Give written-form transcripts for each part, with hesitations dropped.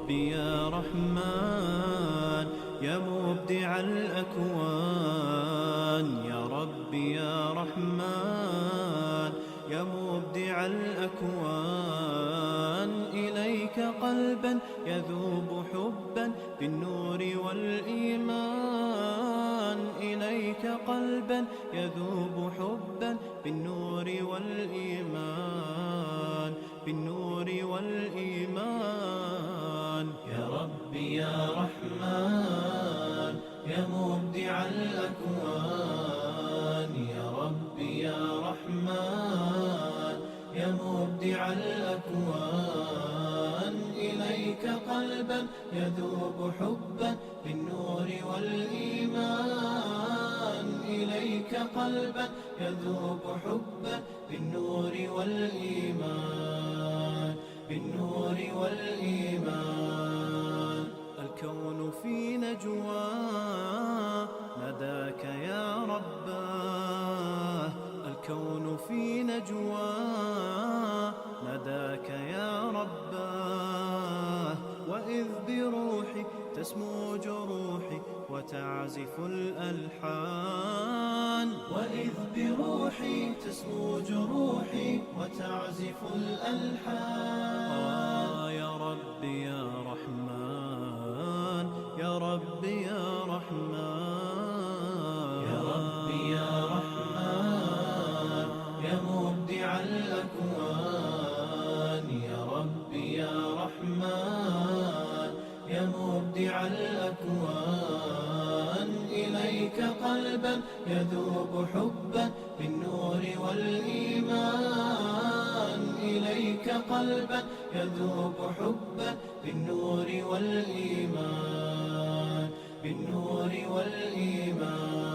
ربي يا رحمن يا مبدع الأكوان، يا ربي يا رحمن يا مبدع الأكوان، إليك قلبا يذوب حبا بالنور والإيمان، إليك قلبا يذوب حبا بالنور والإيمان، بالنور والإيمان. يا ربي يا رحمن يا مبدع الأكوان، يا ربي يا رحمن يا مبدع الأكوان، إليك قلبا يذوب حبا بالنور والإيمان، إليك قلبا يذوب حبا بالنور والإيمان، بالنور والإيمان. الكون في نجوى ناداك يا رباه، الكون في نجوى ناداك يا رباه، وإذ بروحي تسمو جروحي وتعزف الألحان، وإذ بروحي تسمو جروحي وتعزف الألحان. يا ربي يا رحمن يا ربي يا رحمن، يا ربي يا رحمن يا مبدع الأكوان، يا ربي يا رحمن يا مبدع الأكوان، إليك قلبا يذوب حبا بالنور والإيمان، إليك قلبا يذوب حبا بالنور والإيمان، بالنور والإيمان.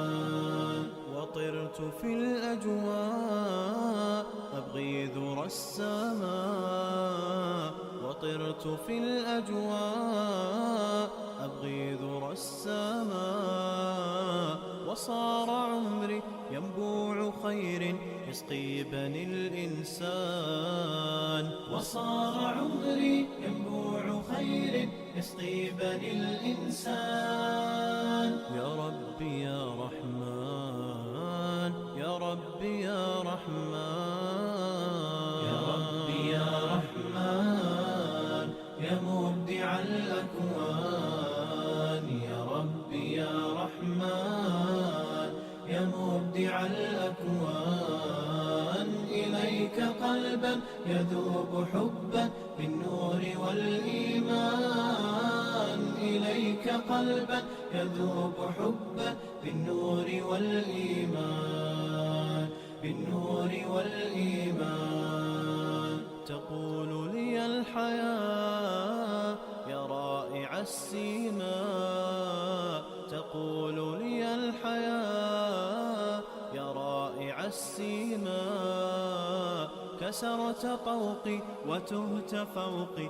وطرت في الأجواء أبغي ذرى السماء، وطرت في الأجواء أبغي ذرى السماء، وصار عمري ينبوع خير يسقي بني الإنسان، وصار عمري ينبوع خير يسقي بني الإنسان. يا ربي يا رحمن يا ربي يا رحمن، يا ربي يا رحمن يا مبدع الأكوان، يا ربي يا رحمن يا مبدع الأكوان، إليك قلبا يذوب حبا بالنور والإيمان، إليك قلبا يذوب حبا بالنور والإيمان، بالنور والإيمان. تقول لي الحياة يا رائع السيماء، تقول لي الحياة يا رائع السيماء، كسرت طوقي وتهت فوقي